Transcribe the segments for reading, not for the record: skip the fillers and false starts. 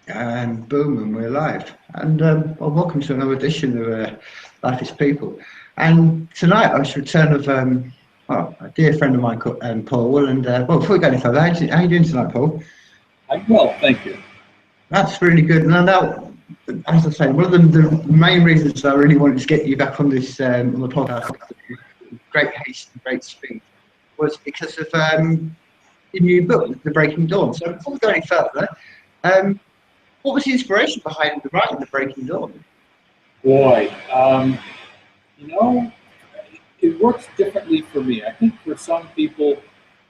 And boom, and we're live. And well, welcome to another edition of Life is People. And tonight I was return of well, a dear friend of mine called Paul. And well, before we go any further, how are you doing tonight, Paul? I'm well, thank you. That's really good. And now, as I say, one of the main reasons I really wanted to get you back on this on the podcast, great haste and great speed, was because of your new book, The Breaking Dawn. So before we go any further, what was the inspiration behind the writing The Breaking Dawn? Boy, you know, it works differently for me. I think for some people,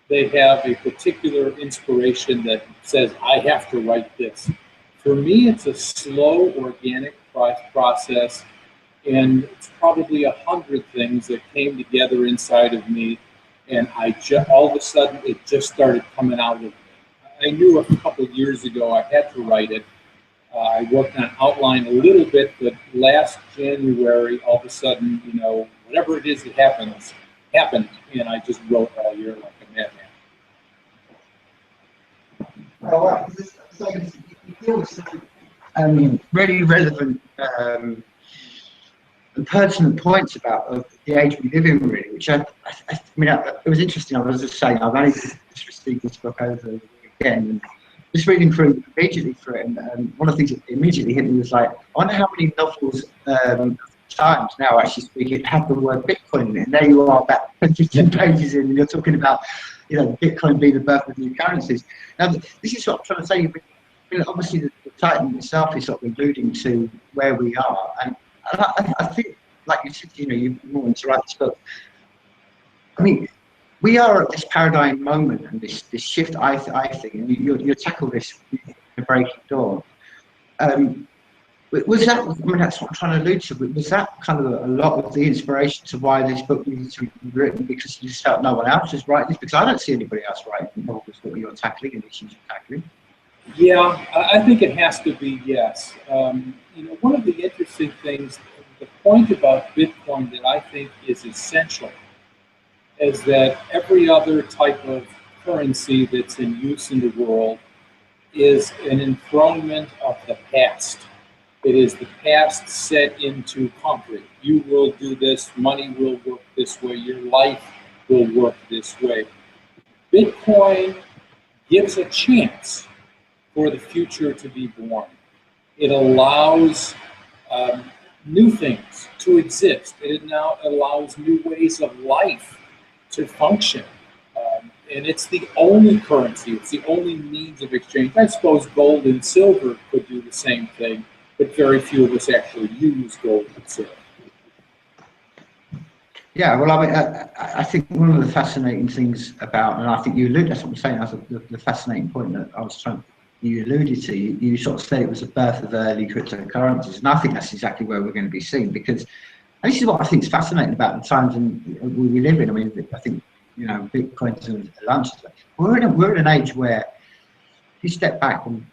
they have a particular inspiration that says, I have to write this. For me, it's a slow, organic process, and it's probably 100 things that came together inside of me, and all of a sudden, it just started coming out of me. I knew a couple of years ago I had to write it. I worked on outline a little bit, but last January, all of a sudden, whatever it is that happened, and I just wrote all year like a madman. Oh, wow. So you deal with some really relevant and pertinent points about the age we live in, really, which I mean, it was interesting. I was just saying, I've only just received this book over the weekend, and just reading through immediately through it, and one of the things that immediately hit me was like, I wonder how many novels Times now actually speaking have the word Bitcoin in it. And there you are, about 15 pages in, and you're talking about, Bitcoin being the birth of new currencies. Now, this is what I'm trying to say. Obviously, the title itself is sort of alluding to where we are, and I think, like you said, you want to write this book. I mean, we are at this paradigm moment and this shift, I think, and you tackle this in The Breaking Dawn. Was that, that's what I'm trying to allude to, but was that kind of a lot of the inspiration to why this book needed to be written, because you just felt no one else was writing this? Because I don't see anybody else writing novels that you're tackling and issues you're tackling. Yeah, I think it has to be, yes. One of the interesting things, the point about Bitcoin that I think is essential is that every other type of currency that's in use in the world is an enthronement of the past. It is the past set into concrete. You will do this, money will work this way, your life will work this way. Bitcoin gives a chance for the future to be born. It allows new things to exist. It now allows new ways of life to function. And it's the only currency, it's the only means of exchange. I suppose gold and silver could do the same thing, but very few of us actually use gold and silver. Yeah, well, I think one of the fascinating things about, and I think you alluded, that's what I'm saying, that's the fascinating point that I was trying, you alluded to, you sort of said it was the birth of early cryptocurrencies, and I think that's exactly where we're going to be seen, because, and this is what I think is fascinating about the times we live in. I mean, I think, Bitcoin's a lunch. We're in an age where, if you step back and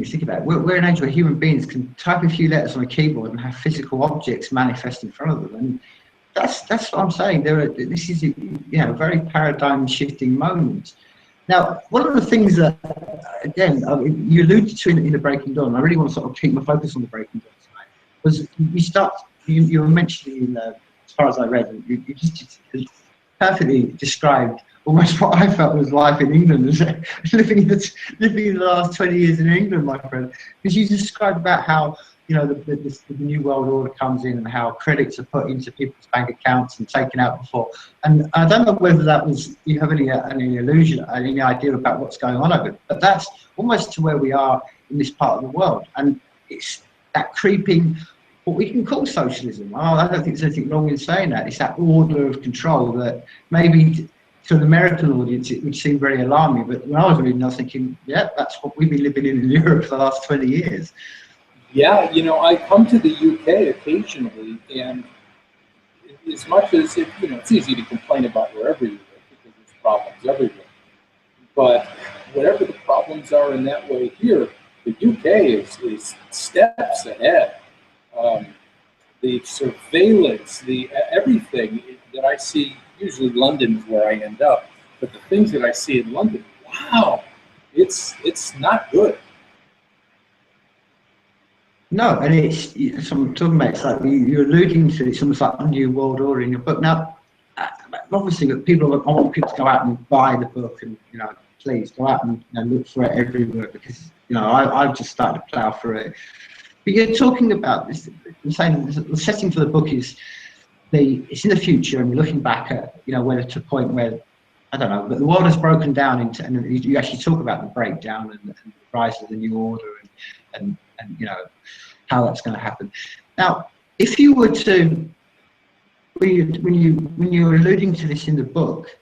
think about it, we're in an age where human beings can type a few letters on a keyboard and have physical objects manifest in front of them, and that's what I'm saying. This is a very paradigm shifting moment. Now, one of the things that, again, you alluded to in The Breaking Dawn, I really want to sort of keep my focus on The Breaking Dawn tonight, was you were mentioning, as far as I read, you just perfectly described almost what I felt was life in England, living the last 20 years in England, my friend, because you described about how, the New World Order comes in and how credits are put into people's bank accounts and taken out before. And I don't know whether that was, you have any illusion, any idea about what's going on over it, but that's almost to where we are in this part of the world. And it's that creeping, what we can call socialism. I don't think there's anything wrong in saying that. It's that order of control that maybe to an American audience it would seem very alarming, but when I was reading, I was thinking, yeah, that's what we've been living in Europe for the last 20 years. Yeah, I come to the UK occasionally, and as much as it's easy to complain about wherever you live because there's problems everywhere. But whatever the problems are in that way here, the UK is steps ahead. The surveillance, everything that I see, usually London is where I end up, but the things that I see in London, wow, it's not good. No, and it's I'm talking about. It's like you're alluding to. It's almost like the New World Order in your book. Now, obviously, I want people to go out and buy the book, and please go out and look for it everywhere, because I've just started to plough through it. But you're talking about this. I'm saying the setting for the book is it's in the future, and you're looking back at where to a point where I don't know, but the world has broken down into, and you actually talk about the breakdown and the rise of the New Order, and how that's going to happen. Now, if you were to, when you were alluding to this in the book,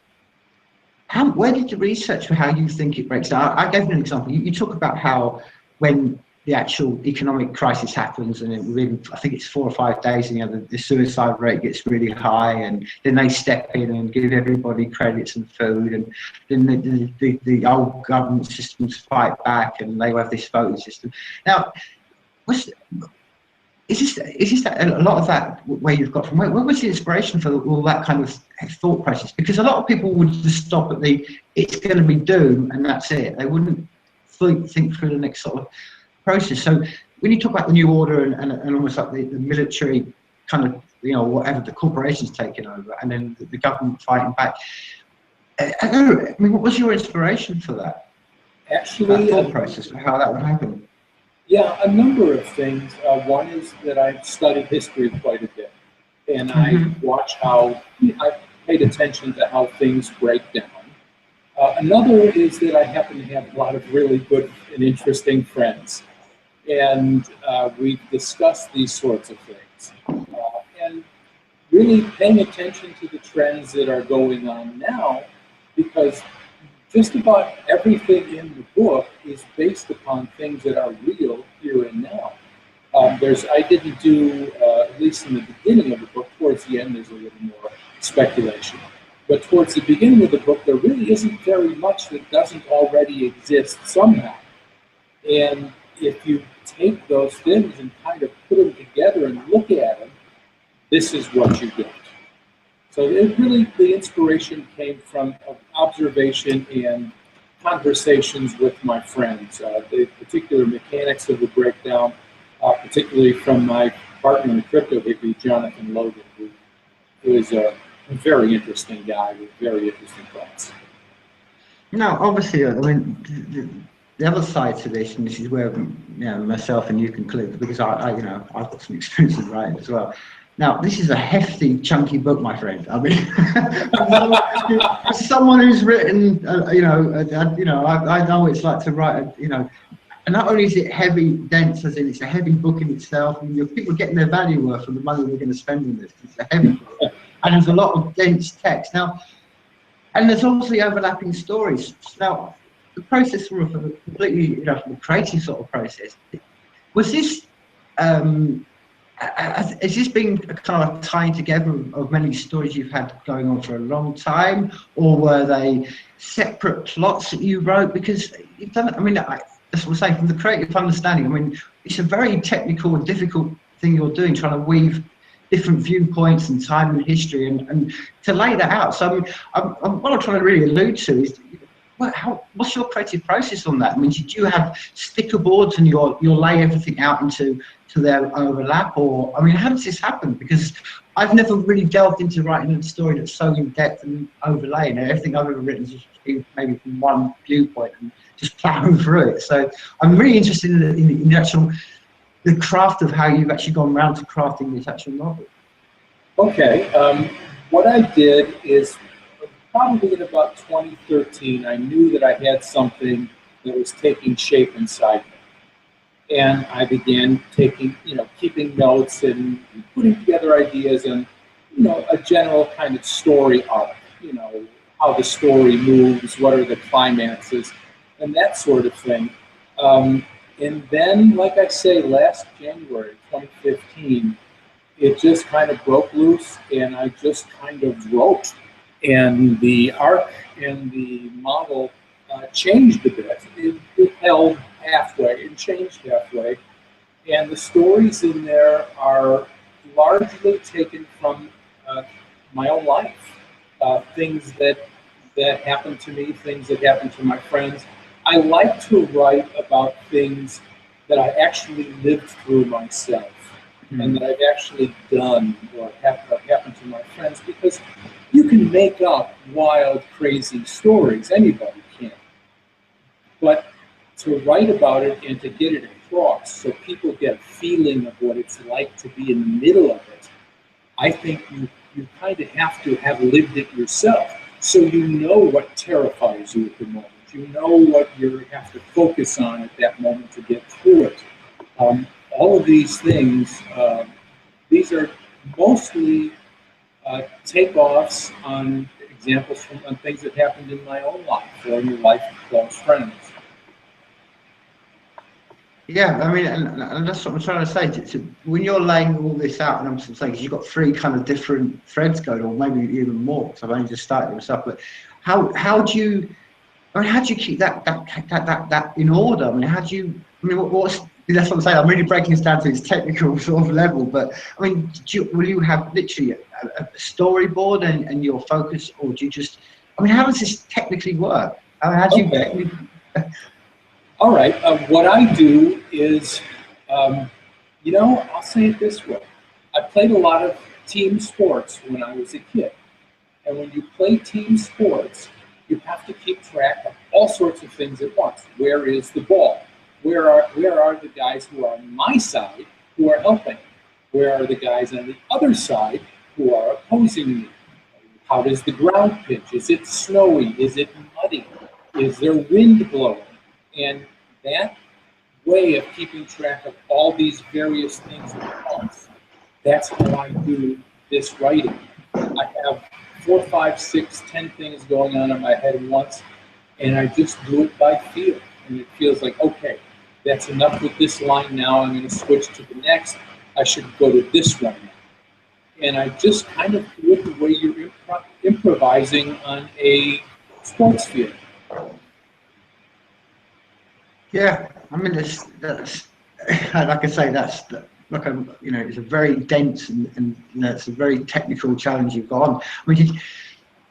where did you research for how you think it breaks down? I gave you an example. You talk about how when the actual economic crisis happens, and within, I think it's 4 or 5 days, the suicide rate gets really high, and then they step in and give everybody credits and food, and then the old government systems fight back, and they have this voting system. Now, is this a lot of that where you've got from? Where was the inspiration for all that kind of thought process? Because a lot of people would just stop at it's going to be doom and that's it. They wouldn't think through the next sort of process. So when you talk about the New Order and almost like the military kind of whatever, the corporations taking over, and then the government fighting back, I mean, what was your inspiration for that? Actually, that thought process for how that would happen? Yeah, a number of things. One is that I've studied history quite a bit, and I watch I paid attention to how things break down. Another is that I happen to have a lot of really good and interesting friends, and we've discussed these sorts of things, and really paying attention to the trends that are going on now, because just about everything in the book is based upon things that are real here and now. I didn't do, at least in the beginning of the book, towards the end there's a little more speculation. But towards the beginning of the book, there really isn't very much that doesn't already exist somehow. And if you take those things and kind of put them together and look at them, this is what you get. So the inspiration came from observation and conversations with my friends, the particular mechanics of the breakdown, particularly from my partner in crypto hippie, Jonathan Logan, who is a very interesting guy with very interesting thoughts. Now, obviously, I mean, the other side to this, and this is where myself and you conclude, because I've got some experience in writing as well. Now, this is a hefty, chunky book, my friend. I mean, as someone who's written, I know what it's like to write, and not only is it heavy, dense, as in it's a heavy book in itself, and people are getting their value worth from the money they're going to spend on this. It's a heavy book, and there's a lot of dense text. Now, and there's obviously overlapping stories. Now, the process from a completely, from a creative sort of process, was this, has this been a kind of tying together of many stories you've had going on for a long time, or were they separate plots that you wrote? Because you've done it, I mean, that's what I'm saying, from the creative understanding, I mean, it's a very technical and difficult thing you're doing, trying to weave different viewpoints and time and history, and to lay that out. So what I'm trying to really allude to is, what's your creative process on that? I mean, did you have sticker boards and you'll lay everything out into their overlap, or I mean, how does this happen? Because I've never really delved into writing a story that's so in depth and overlaying. Everything I've ever written has just been maybe from one viewpoint and just plowing through it. So I'm really interested in the craft of how you've actually gone around to crafting this actual novel. Okay, what I did is, probably in about 2013, I knew that I had something that was taking shape inside me. And I began keeping notes and putting together ideas and, a general kind of story arc, how the story moves, what are the climaxes, and that sort of thing. And then, like I say, last January, 2015, it just kind of broke loose, and I just kind of wrote. And the arc and the model changed a bit. It held halfway and changed halfway. And the stories in there are largely taken from my own life. Things that happened to me, things that happened to my friends. I like to write about things that I actually lived through myself, and that I've actually done or happened to my friends, because you can make up wild, crazy stories. Anybody can. But to write about it and to get it across so people get a feeling of what it's like to be in the middle of it, I think you kind of have to have lived it yourself. So you know what terrifies you at the moment. You know what you have to focus on at that moment to get through it. All of these things, these are mostly takeoffs on examples on things that happened in my own life or in the life of close friends. Yeah, I mean, and that's what I'm trying to say. When you're laying all this out, and I'm saying, because you've got three kind of different threads going, or maybe even more, because I've only just started myself. But how do you? I mean, how do you keep that in order? I mean, how do you? I mean, what's that's what I'm saying. I'm really breaking this down to its technical sort of level. But I mean, will you have literally a storyboard and your focus, or do you just? I mean, how does this technically work? I mean, how do you technically? All right. What I do is, I'll say it this way. I played a lot of team sports when I was a kid. And when you play team sports, you have to keep track of all sorts of things at once. Where is the ball? Where are the guys who are on my side who are helping? Where are the guys on the other side who are opposing me? How does the ground pitch? Is it snowy? Is it muddy? Is there wind blowing? And that way of keeping track of all these various things at once, that's how I do this writing. I have 4, 5, 6, 10 things going on in my head at once, and I just do it by feel. And it feels like, okay, that's enough with this line now. I'm going to switch to the next. I should go to this one now. And I just kind of do it the way you're improvising on a sports field. Yeah, I mean, that's like I say, that's like it's a very dense and it's a very technical challenge you've got on. I mean,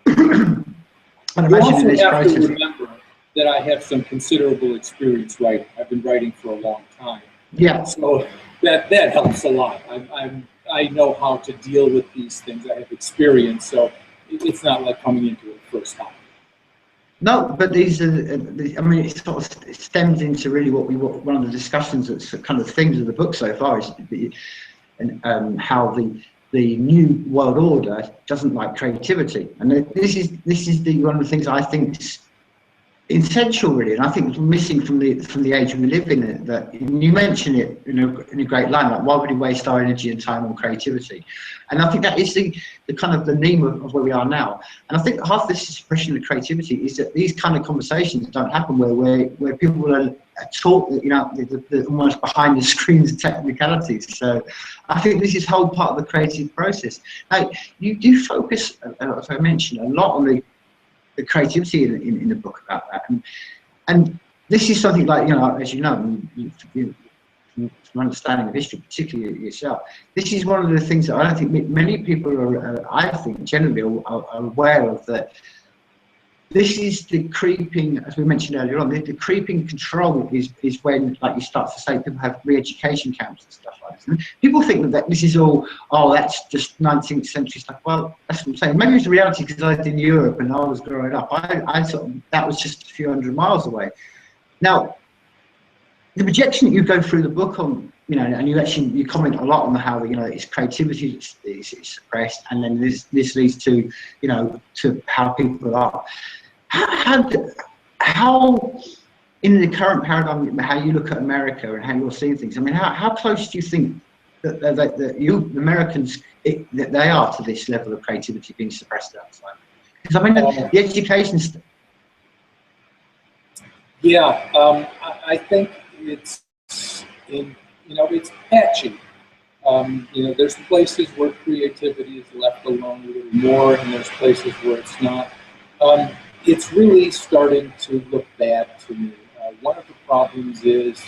I'd imagine in this process. You also have to remember that I have some considerable experience writing. I've been writing for a long time. Yeah. So that helps a lot. I know how to deal with these things. I have experience, so it's not like coming into it first time. No, but these are, I mean, it sort of stems into really what one of the discussions that's kind of themes of the book so far is how the new world order doesn't like creativity. And this is one of the things I think is essential, really, and I think it's missing from the age we live in. That you mention it in a great line, like why would we waste our energy and time on creativity? And I think that is the kind of the name of where we are now. And I think half this suppression of creativity is that these kind of conversations don't happen where people are taught that the almost behind the screens technicalities. So I think this is whole part of the creative process. Now you do focus, as I mentioned, a lot on the creativity in the book about that, and this is something like, as you know, from understanding of history, particularly yourself, this is one of the things that I don't think many people are, I think generally are aware of, that this is the creeping, as we mentioned earlier on, the creeping control is when, like you start to say, people have re-education camps and stuff like this. And people think that this is all, that's just 19th century stuff. Well, that's what I'm saying. Maybe it's the reality because I was in Europe and I was growing up. I sort of, that was just a few hundred miles away. Now, the projection that you go through the book on, and you comment a lot on how, it's creativity is suppressed, and then this leads to, to how people are. How in the current paradigm, how you look at America and how you're seeing things, I mean, how close do you think that you Americans, that they are to this level of creativity being suppressed outside? Because I mean, the education. Yeah, I think it's it's patchy. There's places where creativity is left alone a little more, and there's places where it's not. It's really starting to look bad to me. One of the problems is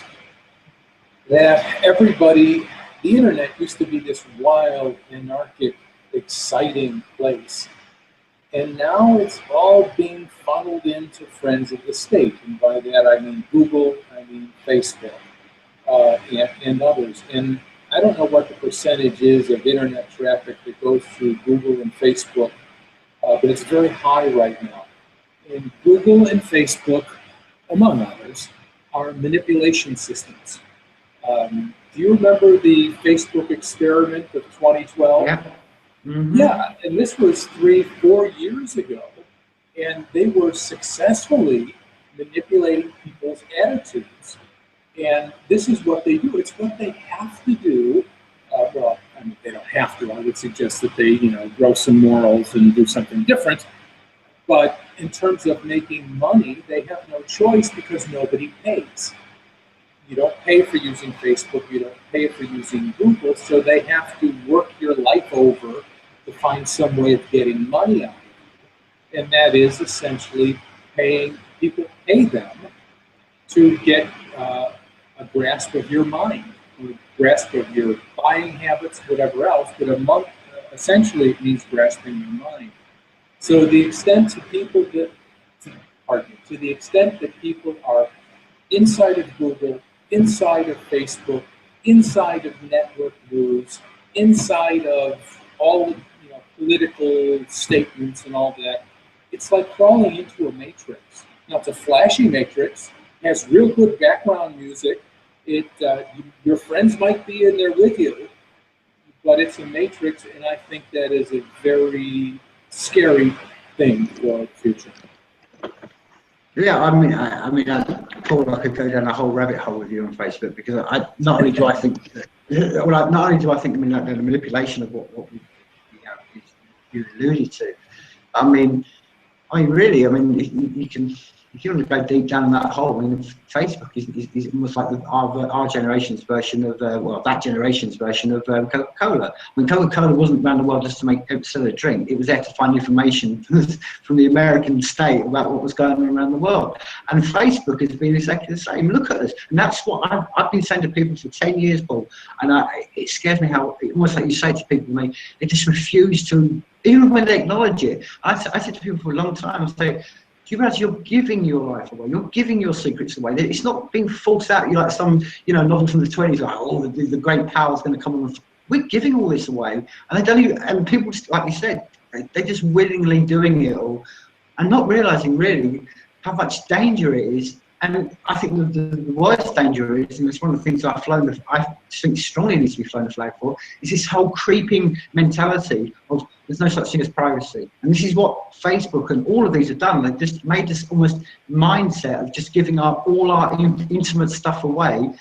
that the internet used to be this wild, anarchic, exciting place. And now it's all being funneled into friends of the state. And by that I mean Google, I mean Facebook. and others. And I don't know what the percentage is of internet traffic that goes through Google and Facebook, but it's very high right now. And Google and Facebook, among others, are manipulation systems. Do you remember the Facebook experiment of 2012? Yeah. Mm-hmm. Yeah, and this was 3-4 years ago, and they were successfully manipulating people's attitudes. And this is what they do. It's what they have to do. Well, I mean, they don't have to. I would suggest that they, grow some morals and do something different. But in terms of making money, they have no choice because nobody pays. You don't pay for using Facebook. You don't pay for using Google. So they have to work your life over to find some way of getting money out of you. And that is essentially paying people, pay them to get a grasp of your mind, a grasp of your buying habits, whatever else, but essentially it means grasping your mind. So the extent to people that, to the extent that people are inside of Google, inside of Facebook, inside of network news, inside of all the political statements and all that, it's like crawling into a matrix. Now it's a flashy matrix, has real good background music. Your friends might be in there with you, but it's a matrix, and I think that is a very scary thing for the future. Yeah, Paul, I could go down a whole rabbit hole with you on Facebook, because not only do I think the manipulation of what you alluded to. If you want to go deep down that hole, Facebook is almost like our generation's version of, that generation's version of Coca-Cola. Coca-Cola wasn't around the world just to sell a drink. It was there to find information from the American state about what was going on around the world. And Facebook has been exactly the same. Look at us. And that's what I've been saying to people for 10 years, Paul. And it scares me how, almost like you say to people, they just refuse to, even when they acknowledge it. I said to people for a long time, I say, do you realize you're giving your life away? You're giving your secrets away. It's not being forced out. You're like some, novel from the 20s, like, the great power is going to come on. We're giving all this away, and they don't even. And people, like you said, they're just willingly doing it all, and not realizing really how much danger it is. And I think the worst danger is, and it's one of the things I think strongly needs to be flown the flag for, is this whole creeping mentality of there's no such thing as privacy. And this is what Facebook and all of these have done. They've just made this almost mindset of just giving all our intimate stuff away.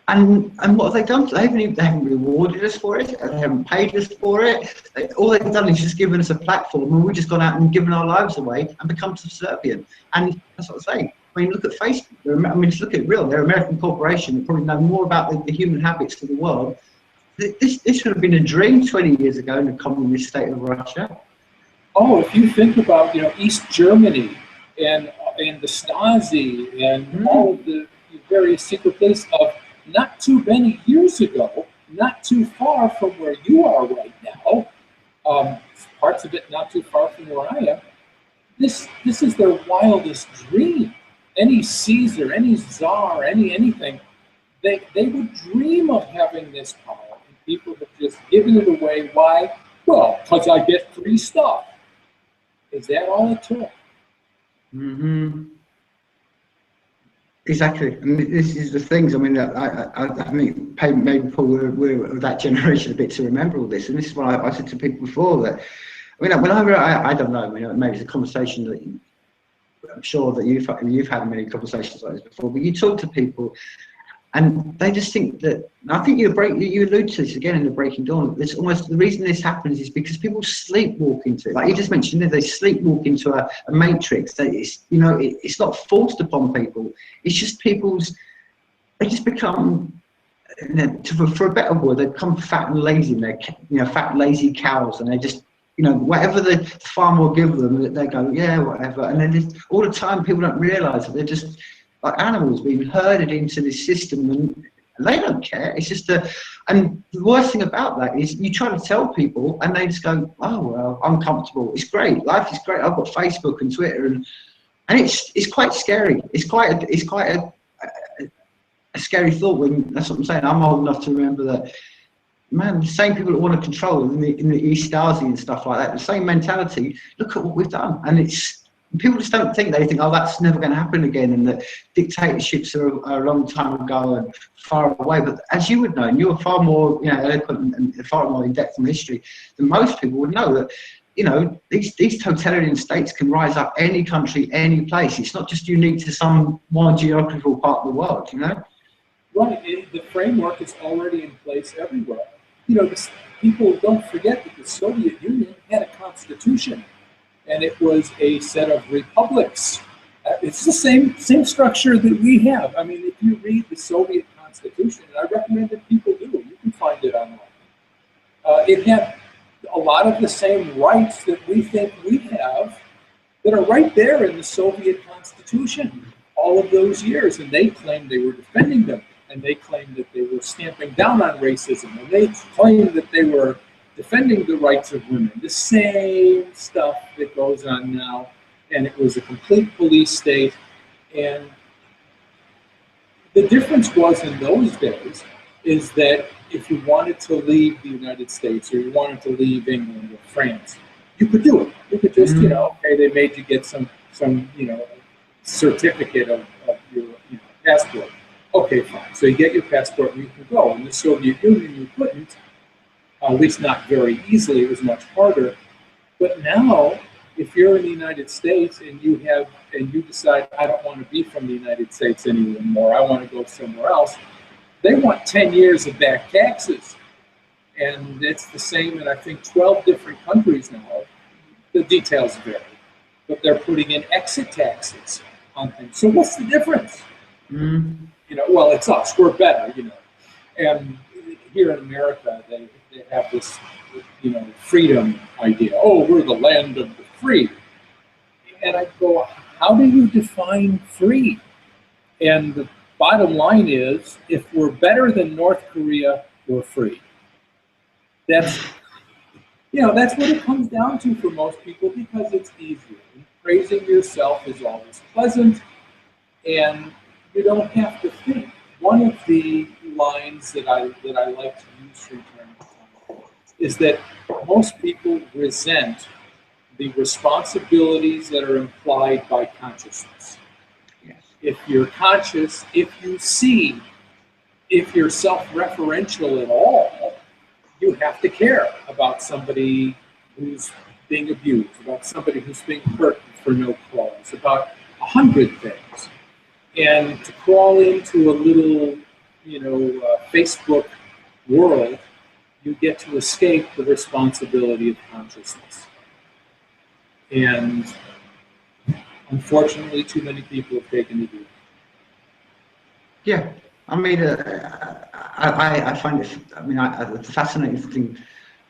And what have they done? They haven't rewarded us for it. They haven't paid us for it. All they've done is just given us a platform, and we've just gone out and given our lives away and become subservient. And that's what I'm saying. Look at Facebook. Just look at it real. They're an American corporation. They probably know more about the human habits of the world. This would have been a dream 20 years ago in the communist state of Russia. Oh, if you think about East Germany and the Stasi and all of the various secret places of not too many years ago, not too far from where you are right now, parts of it not too far from where I am. This is their wildest dream. Any Caesar, any Tsar, anything, they would dream of having this power. And people have just given it away. Why? Well, because I get free stuff. Is that all it took? Mm-hmm. Exactly. And this is the things, maybe Paul, we're that generation a bit to remember all this. And this is what I said to people before, that, I don't know, maybe it's a conversation that I'm sure that you've had many conversations like this before, but you talk to people and they just think that, I think you allude to this again in the Breaking Dawn, it's almost, the reason this happens is because people sleepwalk into it. Like you just mentioned, they sleepwalk into a matrix. It's not forced upon people. It's just they just become, for a better word, they become fat and lazy. They're fat, lazy cows, and they just, whatever the farm will give them, they go, yeah, whatever. And then all the time, people don't realise that they're just like animals being herded into this system, and they don't care. It's just and the worst thing about that is you try to tell people, and they just go, oh well, I'm comfortable. It's great. Life is great. I've got Facebook and Twitter, and it's quite scary. It's quite a scary thought when, that's what I'm saying, I'm old enough to remember that, man, the same people that want to control in the East Stasi and stuff like that, the same mentality, look at what we've done. And it's, people just don't think, they think, oh, that's never going to happen again, and that dictatorships are a long time ago and far away. But as you would know, and you're far more, you know, eloquent and far more in depth in history than most people would know, that, you know, these totalitarian states can rise up any country, any place. It's not just unique to some one geographical part of the world, you know? Right, the framework is already in place everywhere. You know, people don't forget that the Soviet Union had a constitution, and it was a set of republics. It's the same structure that we have. I mean, if you read the Soviet constitution, and I recommend that people do, you can find it online. It had a lot of the same rights that we think we have that are right there in the Soviet constitution all of those years, and they claimed they were defending them, and they claimed that they were stamping down on racism, and they claimed that they were defending the rights of women, the same stuff that goes on now, and it was a complete police state. And the difference was in those days is that if you wanted to leave the United States or you wanted to leave England or France, you could do it. You could just, you know, okay, they made you get some you know, certificate of your, you know, passport. Okay, fine. So you get your passport and you can go. In the Soviet Union, you couldn't, at least not very easily. It was much harder. But now, if you're in the United States and you decide, I don't want to be from the United States anymore, I want to go somewhere else, they want 10 years of back taxes. And it's the same in, I think, 12 different countries now. The details vary. But they're putting in exit taxes on things. So what's the difference? You know, well, it's us. We're better, you know. And here in America, they have this, you know, freedom idea. Oh, we're the land of the free. And I go, how do you define free? And the bottom line is, if we're better than North Korea, we're free. That's, you know, that's what it comes down to for most people, because it's easier. And praising yourself is always pleasant, and you don't have to think. One of the lines that I like to use from time to time is that most people resent the responsibilities that are implied by consciousness. Yes. If you're conscious, if you see, if you're self-referential at all, you have to care about somebody who's being abused, about somebody who's being hurt for no cause, about 100 things. And to crawl into a little, you know, Facebook world, you get to escape the responsibility of consciousness. And unfortunately, too many people have taken to do it. Yeah, I mean, I find it, I mean, the fascinating thing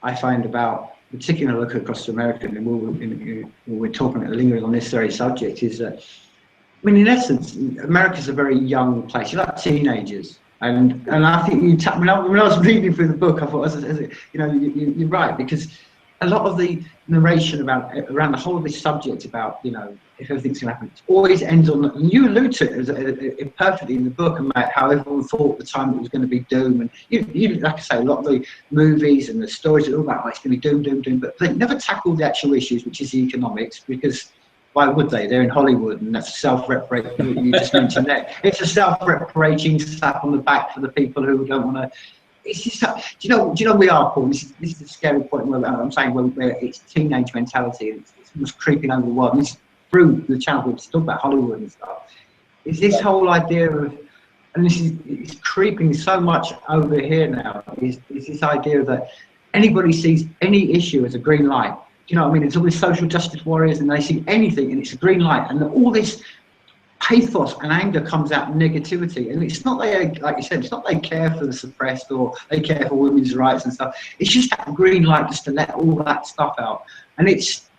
I find about, particularly look across to America, and we're talking, lingering on this very subject, is that, I mean, in essence, America's a very young place. You're like teenagers. And I think when I was reading through the book, I thought, you know, you're right, because a lot of the narration around the whole of this subject about, you know, if everything's going to happen, it always ends on, and you allude to it perfectly in the book about how everyone thought at the time it was going to be doom. And you like I say, a lot of the movies and the stories are all about, oh, it's going to be doom, doom, doom, but they never tackle the actual issues, which is the economics, because why would they? They're in Hollywood, and that's self-reparating. You just mentioned that. It's a self-reparating slap on the back for the people who don't want to. It's just, do you know we are, Paul? This is the scary point where I'm saying where it's teenage mentality, and it's almost creeping over the world. And this, through the channel, we talk about Hollywood and stuff. It's this whole idea of, and it's creeping so much over here now. Is this idea that anybody sees any issue as a green light? Do you know what I mean? It's all these social justice warriors, and they see anything and it's a green light, and all this pathos and anger comes out in negativity. And it's not they, like you said, it's not they care for the suppressed or they care for women's rights and stuff. It's just that green light just to let all that stuff out. And it's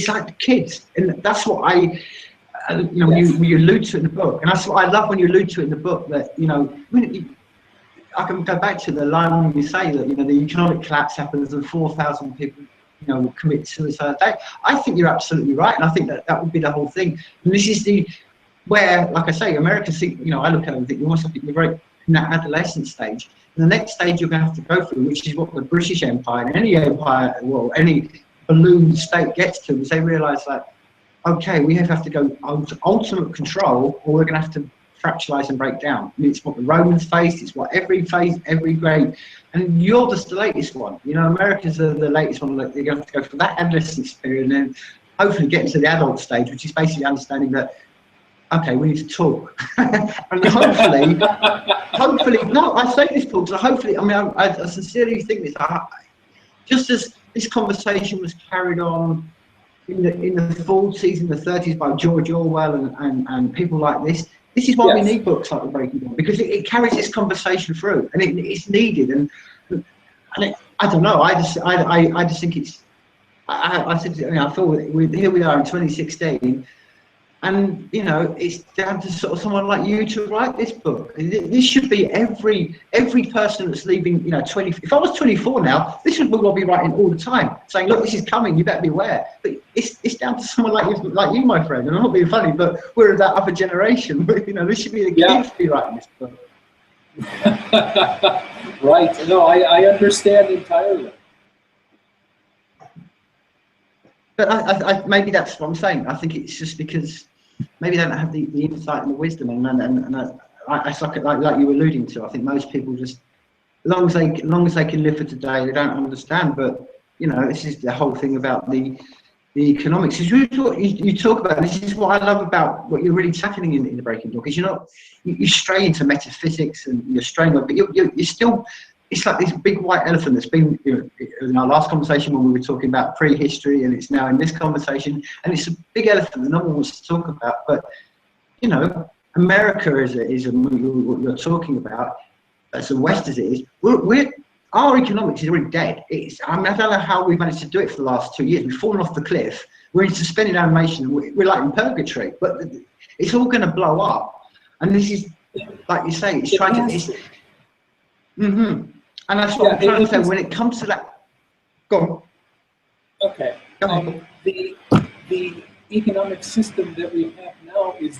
like the kids, and that's what you know, yes. you allude to it in the book, and that's what I love when you allude to it in the book, that, you know, I can go back to the line when you say that, you know, the economic collapse happens and 4,000 people, you know, will commit suicide. I think you're absolutely right, and I think that would be the whole thing. And this is where, like I say, America, you know, I look at it and think, you almost think you're very, in that adolescent stage. And the next stage you're going to have to go through, which is what the British Empire and any empire, well, any balloon state gets to, is they realise that, okay, we have to go to ultimate control, or we're going to have to fractionalise and break down. I mean, it's what the Romans faced, it's what every great, and you're just the latest one. You know, America's the latest one. Like, you're going to have to go for that adolescence period, and then hopefully get into the adult stage, which is basically understanding that, okay, we need to talk. And hopefully, no, I say this, Paul, so hopefully, I mean, I sincerely think this, just as this conversation was carried on in the 40s, in the 30s by George Orwell and people like this is why we need books like The Breaking Dawn, because it carries this conversation through, and it's needed, and I don't know, I just think it's, I feel here we are in 2016, and you know, it's down to sort of someone like you to write this book. This should be every person that's leaving. You know, if I was 24 now, this would be what I'd be writing all the time, saying, look, this is coming, you better beware. But it's down to someone like you, my friend. And I'm not being funny, but we're that upper generation. You know, this should be the kids to be writing this book. Right. No, I understand entirely. But I maybe that's what I'm saying. I think it's just because maybe they don't have the insight and the wisdom, and I suck at like you were alluding to. I think most people just, as long as they can live for today, they don't understand. But you know, this is the whole thing about the economics. You talk about, this is what I love about what you're really tackling in The Breaking Dawn, because you stray into metaphysics and you're straying, but you're still. It's like this big white elephant that's been, you know, in our last conversation when we were talking about prehistory, and it's now in this conversation, and it's a big elephant that no one wants to talk about. But you know, America is what you're talking about, as the West as it is. Our economics is already dead. I mean, I don't know how we managed to do it for the last 2 years. We've fallen off the cliff. We're in suspended animation. We're like in purgatory, but it's all going to blow up. And this is, like you say, it's trying to. And that's what I'm trying to say. When it comes to that, go on. Okay. The economic system that we have now is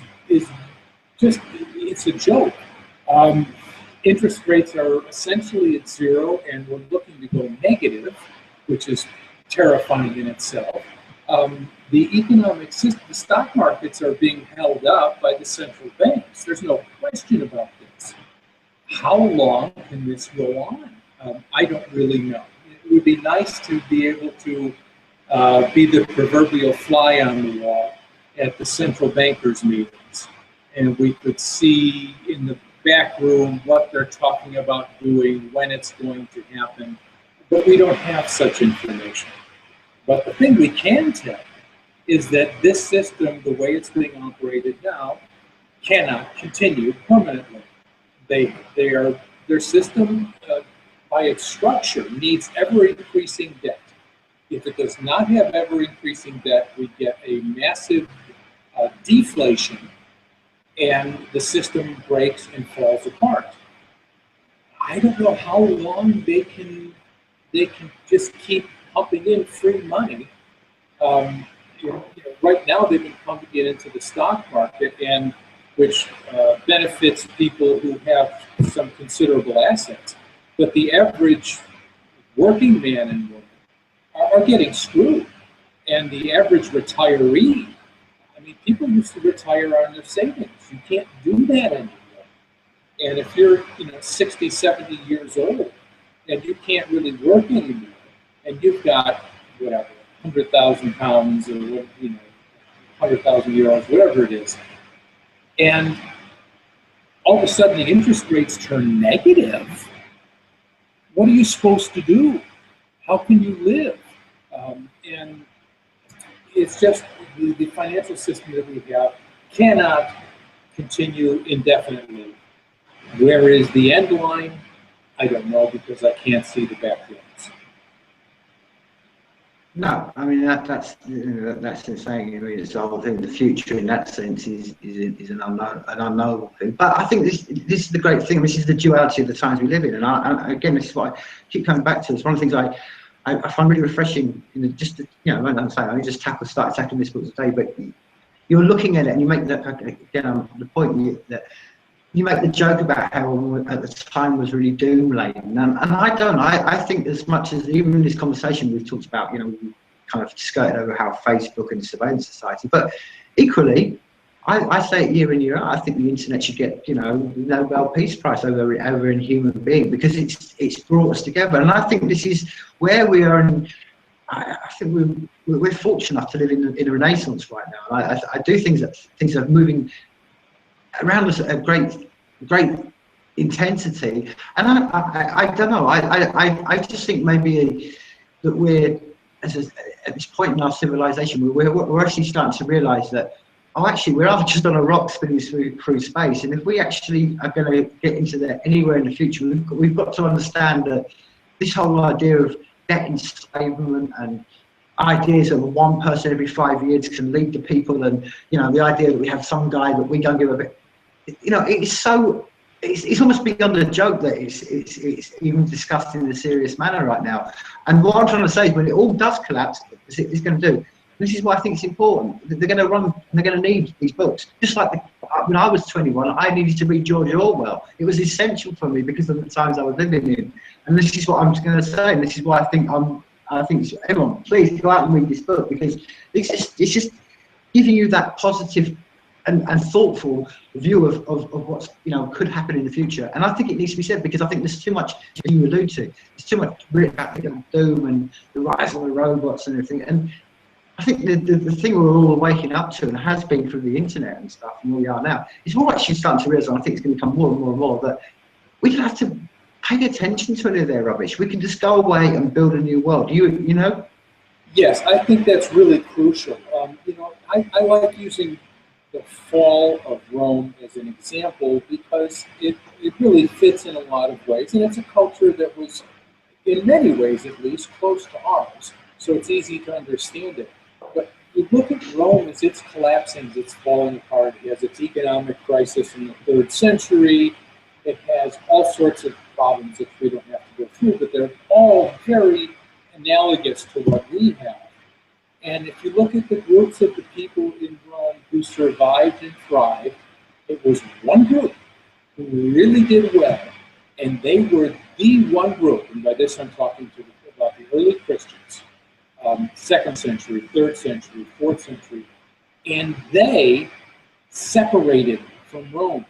just, it's a joke. Interest rates are essentially at zero, and we're looking to go negative, which is terrifying in itself. The economic system, the stock markets are being held up by the central banks. There's no question about this. How long can this go on? I don't really know. It would be nice to be able to be the proverbial fly on the wall at the central bankers' meetings, and we could see in the back room what they're talking about doing, when it's going to happen, but we don't have such information. But the thing we can tell is that this system, the way it's being operated now, cannot continue permanently. Their system, by its structure, needs ever-increasing debt. If it does not have ever-increasing debt, we get a massive deflation, and the system breaks and falls apart. I don't know how long they can just keep pumping in free money. Right now they've been pumping it into the stock market, and which benefits people who have some considerable assets. But the average working man and woman are getting screwed. And the average retiree, I mean, people used to retire on their savings. You can't do that anymore. And if you're 60, 70 years old and you can't really work anymore, and you've got whatever, 100,000 pounds or 100,000 euros, whatever it is, and all of a sudden the interest rates turn negative, what are you supposed to do? How can you live? And it's just the financial system that we have cannot continue indefinitely. Where is the end line? I don't know, because I can't see the back roads. No, I mean that's the saying. I mean, it's the whole thing. The future, in that sense, is an unknowable thing. But I think this is the great thing. This is the duality of the times we live in. And again, this is what I keep coming back to. It's one of the things I find really refreshing. I only just started tackling this book today, but you're looking at it and you make that again. The point that you make the joke about how at the time was really doom laden, and I don't. I think as much as even in this conversation we've talked about, you know, we kind of skirted over how Facebook and surveillance society, but equally, I say it year in year out. I think the internet should get, you know, the Nobel Peace Prize over in human being, because it's brought us together, and I think this is where we are. I think we're fortunate enough to live in a renaissance right now. I do things are moving around us at a great intensity, and I don't know. I just think maybe that we're at this point in our civilization, we're actually starting to realise that, oh, actually, we're just on a rock spinning through space, and if we actually are going to get into there anywhere in the future, we've got to understand that this whole idea of debt enslavement and ideas of one person every 5 years can lead the people, and, you know, the idea that we have some guy that we don't give a bit, you know, it's almost beyond a joke that it's even discussed in a serious manner right now. And what I'm trying to say is, when it all does collapse, it's going to do. This is why I think it's important. They're going to need these books. Just like when I was 21, I needed to read George Orwell. It was essential for me because of the times I was living in. And this is what I'm going to say. And this is why I think everyone, please go out and read this book, because it's just giving you that positive and thoughtful view of what's, you know, could happen in the future. And I think it needs to be said, because I think there's too much, as you allude to, there's too much written about doom and the rise of the robots and everything. And I think the thing we're all waking up to, and has been through the internet and stuff, and where we are now, is we're actually starting to realise, and I think it's going to become more and more and more, that we don't have to pay attention to any of their rubbish. We can just go away and build a new world. You know? Yes, I think that's really crucial. You know, I like using the fall of Rome as an example, because it really fits in a lot of ways, and it's a culture that was, in many ways at least, close to ours, so it's easy to understand it. But you look at Rome as it's collapsing, as it's falling apart. It has its economic crisis in the 3rd century. It has all sorts of problems that we don't have to go through, but they're all very analogous to what we have. And if you look at the groups of the people in Rome who survived and thrived, it was one group who really did well, and they were the one group, and by this I'm talking about the early Christians, 2nd century, 3rd century, 4th century, and they separated from Rome.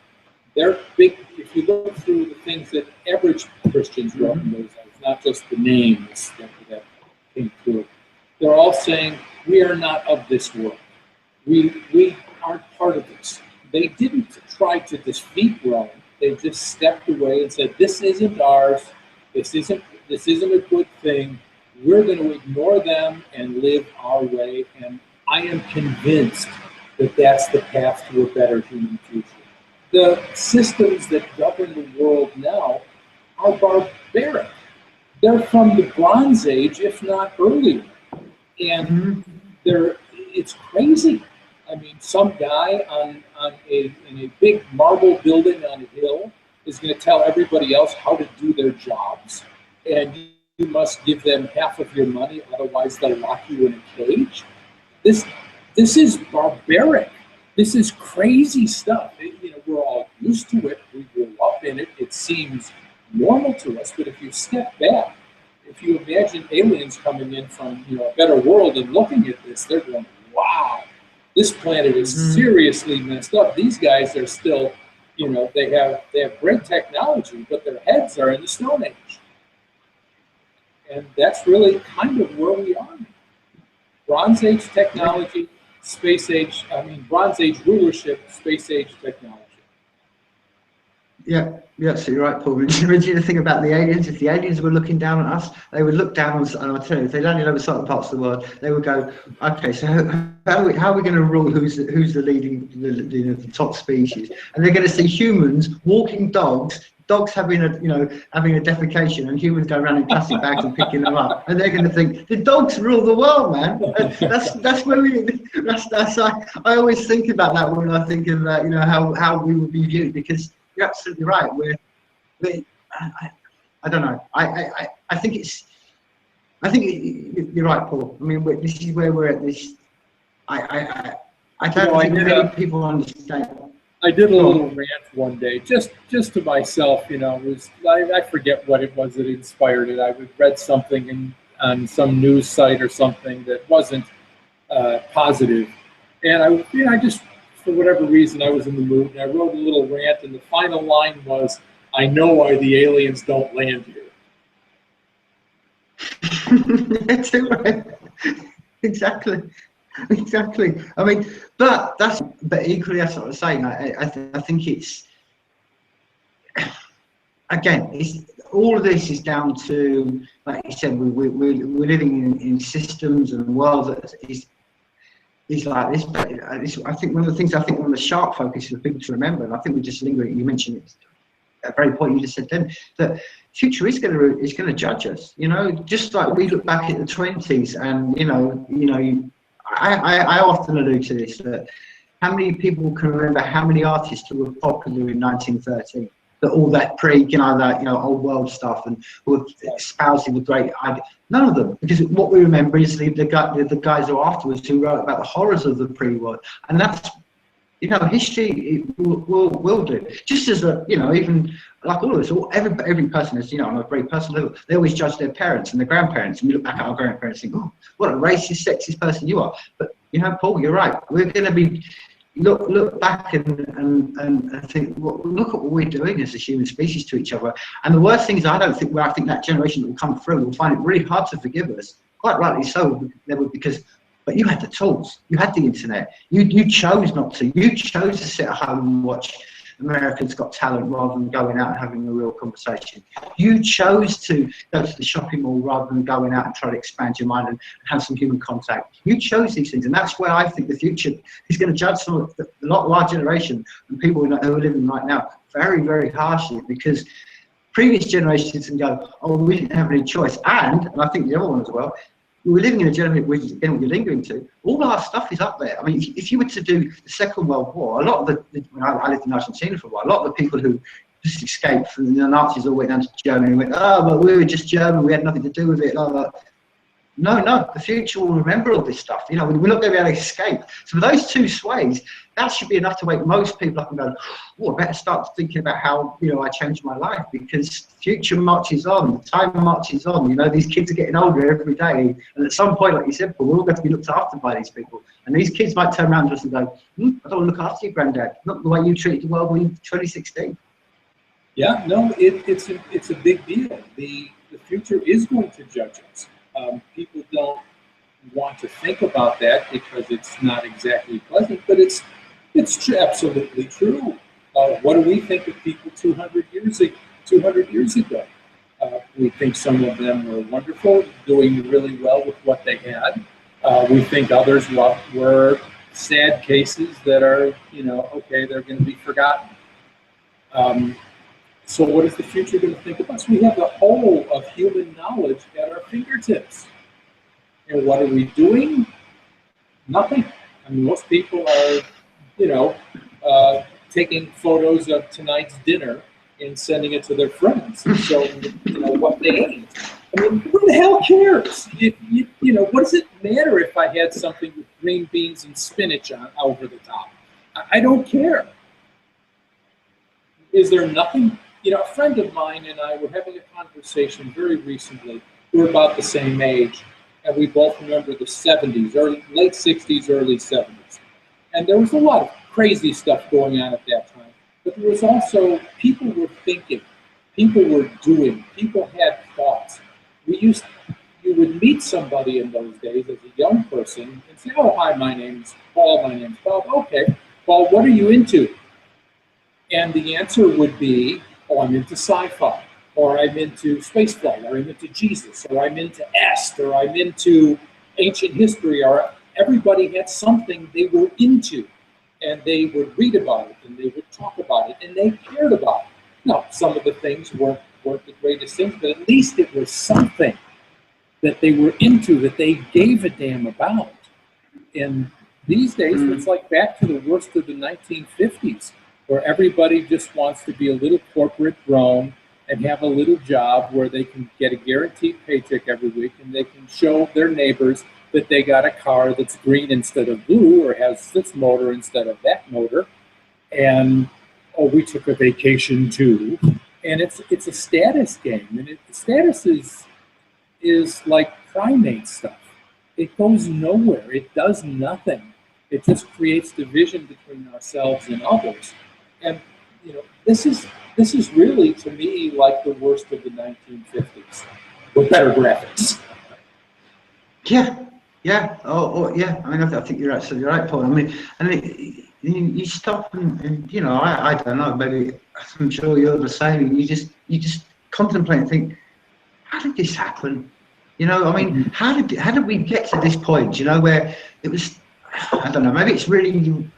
They're big. If you look through the things that average Christians wrote in those days, not just the names that came through, they're all saying, we are not of this world. We aren't part of this. They didn't try to defeat Rome. They just stepped away and said, this isn't ours. This isn't a good thing. We're going to ignore them and live our way. And I am convinced that that's the path to a better human future. The systems that govern the world now are barbaric. They're from the Bronze Age, if not earlier. And it's crazy. I mean, some guy in a big marble building on a hill is going to tell everybody else how to do their jobs, and you must give them half of your money, otherwise they'll lock you in a cage. This is barbaric. This is crazy stuff. We're all used to it. We grew up in it. It seems normal to us. But if you step back, if you imagine aliens coming in from a better world and looking at this, they're going, wow, this planet is seriously messed up. These guys are still, they have great technology, but their heads are in the Stone Age. And that's really kind of where we are. Bronze Age technology, Bronze Age rulership, Space Age technology. Yeah, you're absolutely right, Paul. Remember the thing about the aliens? If the aliens were looking down on us, they would look down on us, and I'll tell you, if they landed over certain parts of the world, they would go, okay, so how are we going to rule who's the leading, the top species? And they're going to see humans walking dogs having a defecation, and humans go around in plastic bags and picking them up, and they're going to think the dogs rule the world, man. That's where I always think about that when I think of how we would be viewed, because you're absolutely right. I don't know. I think you're right, Paul. I mean, this is where we're at. I don't think many people understand. I did a little rant one day, just to myself, you know. It was I forget what it was that inspired it. I read something on some news site or something that wasn't positive, and I just, for whatever reason, I was in the mood, and I wrote a little rant, and the final line was, "I know why the aliens don't land here." That's it, right? Exactly. I mean, but equally, that's what I was saying. I think it's, again, all of this is down to, like you said, we're living in systems and a world that is like this. But I think one of the things, one of the sharp focus for people to remember, and I think we just lingering. You mentioned it, a very point you just said then, that future is going to judge us. You know, just like we look back at the 20s, and I often allude to this, that how many people can remember how many artists who were popular in 1913, that all that old world stuff, and who were espousing the great idea. None of them, because what we remember is the guys who afterwards who wrote about the horrors of the pre-war, and that's, history will do. Just as even like all of us, every person is, on a very personal level, they always judge their parents and their grandparents, and we look back at our grandparents and think, oh, what a racist, sexist person you are. But Paul, you're right. We're going to be look back and think, well, look at what we're doing as a human species to each other. And the worst thing is, I think that generation that will come through will find it really hard to forgive us. Quite rightly so, because. But you had the tools, you had the internet, you chose not to. You chose to sit at home and watch Americans Got Talent rather than going out and having a real conversation. You chose to go to the shopping mall rather than going out and try to expand your mind and have some human contact. You chose these things, and that's where I think the future is going to judge a lot of our generation and people who are living right now very, very harshly, because previous generations can go, oh, we didn't have any choice. And I think the other one as well, we're living in a generation, which again what you're lingering to, all our stuff is up there. I mean, if you were to do the Second World War, a lot of I lived in Argentina for a while, a lot of the people who just escaped from the Nazis all went down to Germany and went, oh, but we were just German, we had nothing to do with it, blah, blah. No, the future will remember all this stuff. We're not going to be able to escape. So for those two sways, that should be enough to wake most people up and go, oh, I better start thinking about how, I changed my life, because the future marches on, the time marches on. These kids are getting older every day. And at some point, like you said, we're all going to be looked after by these people. And these kids might turn around to us and go, I don't want to look after you, Granddad. Not the way you treated the world in 2016. Yeah, no, it's a big deal. The future is going to judge us. People don't want to think about that because it's not exactly pleasant, but it's absolutely true. What do we think of people 200 years ago? We think some of them were wonderful, doing really well with what they had. We think others were sad cases that are, okay, they're going to be forgotten. So what is the future going to think of us? We have the whole of human knowledge at our fingertips. And what are we doing? Nothing. I mean, most people are, taking photos of tonight's dinner and sending it to their friends and showing, what they ate. I mean, who the hell cares? What does it matter if I had something with green beans and spinach on over the top? I don't care. Is there nothing? A friend of mine and I were having a conversation very recently. We're about the same age, and we both remember the 70s, late 60s, early 70s. And there was a lot of crazy stuff going on at that time. But there was also, people were thinking, people were doing, people had thoughts. You would meet somebody in those days as a young person and say, oh, hi, my name's Paul, my name's Bob. Okay, Paul, what are you into? And the answer would be, oh, I'm into sci-fi, or I'm into spaceflight, or I'm into Jesus, or I'm into Est, or I'm into ancient history, or everybody had something they were into, and they would read about it, and they would talk about it, and they cared about it. Now, some of the things weren't the greatest things, but at least it was something that they were into, that they gave a damn about. And these days, it's like back to the worst of the 1950s, where everybody just wants to be a little corporate drone and have a little job where they can get a guaranteed paycheck every week, and they can show their neighbors that they got a car that's green instead of blue, or has this motor instead of that motor. and oh, we took a vacation too, and it's a status game, and status is like primate stuff. It goes nowhere. It does nothing. It just creates division between ourselves and others. And this is really, to me, like the worst of the 1950s with better graphics. Yeah. Oh, yeah. I mean, I think you're absolutely right, Paul. I mean, you stop and I don't know. Maybe I'm sure you're the same. You just contemplate and think, how did this happen? I mean, how did we get to this point? Where it was, I don't know. Maybe it's really,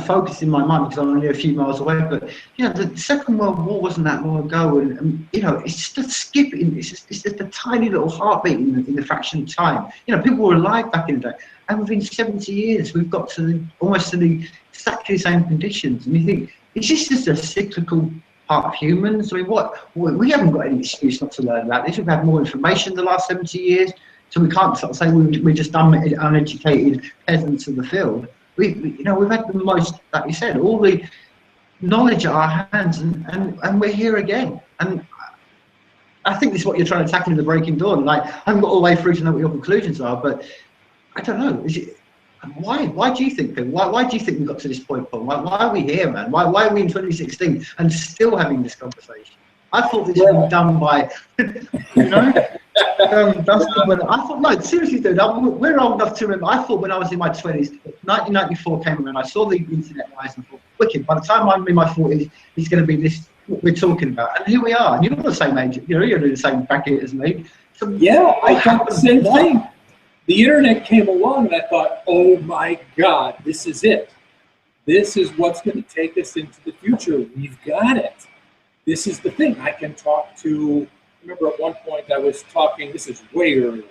focused in my mind because I'm only a few miles away. But the Second World War wasn't that long ago, and it's just a skip in. It's just a tiny little heartbeat in the fraction of time. People were alive back in the day, and within 70 years, we've got to almost exactly the same conditions. And you think, is this just a cyclical part of humans? I mean, we haven't got any excuse not to learn about this. We've had more information the last 70 years, so we can't sort of say we're just uneducated peasants of the field. We've had the most, like you said, all the knowledge at our hands, and we're here again. And I think this is what you're trying to tackle in the Breaking Dawn. Like, I haven't got all the way through to know what your conclusions are, but I don't know. Why do you think, Phil? Why do you think we got to this point, Paul? Why are we here, man? Why are we in 2016 and still having this conversation? I thought this was done by, I thought, no, seriously, dude, we're old enough to remember. I thought when I was in my 20s, 1994 came around, I saw the internet rise and thought, wicked, by the time I'm in my 40s, it's going to be this, what we're talking about. And here we are. And you're the same age, you're in the same bracket as me. So yeah, I thought the same thing. The internet came along and I thought, oh my God, this is it. This is what's going to take us into the future. We've got it. This is the thing. I can talk to, remember at one point I was talking, this is way earlier,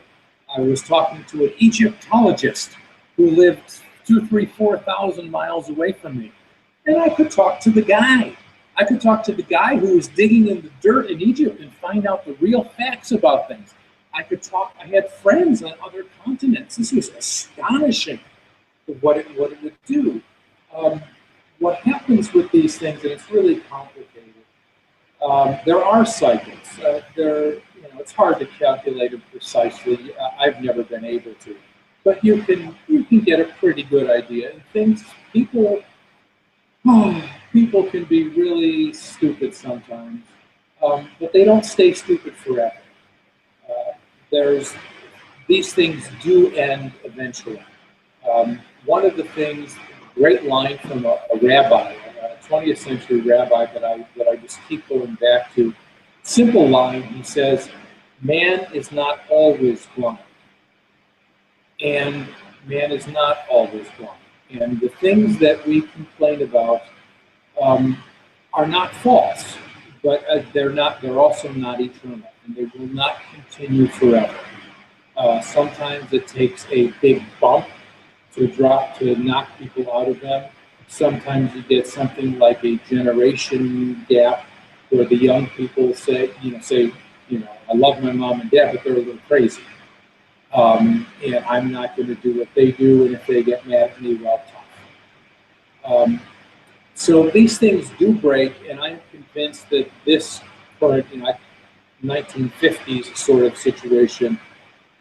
I was talking to an Egyptologist who lived 2,000, 3,000, 4,000 miles away from me. And I could talk to the guy. I could talk to the guy who was digging in the dirt in Egypt and find out the real facts about things. I had friends on other continents. This was astonishing what it would do. What happens with these things, and it's really complicated, there are cycles. It's hard to calculate them precisely. I've never been able to. But you can get a pretty good idea. And people can be really stupid sometimes, but they don't stay stupid forever. These things do end eventually. One of the things, great line from a rabbi, a 20th century rabbi that I just keep going back to, simple line, he says, man is not always blind. And man is not always blind. And the things that we complain about are not false, but they're also not eternal. And they will not continue forever. Sometimes it takes a big bump to knock people out of them. Sometimes you get something like a generation gap where the young people say, I love my mom and dad, but they're a little crazy. And I'm not going to do what they do, and if they get mad at me, well, tough. So these things do break, and I'm convinced that this current, 1950s sort of situation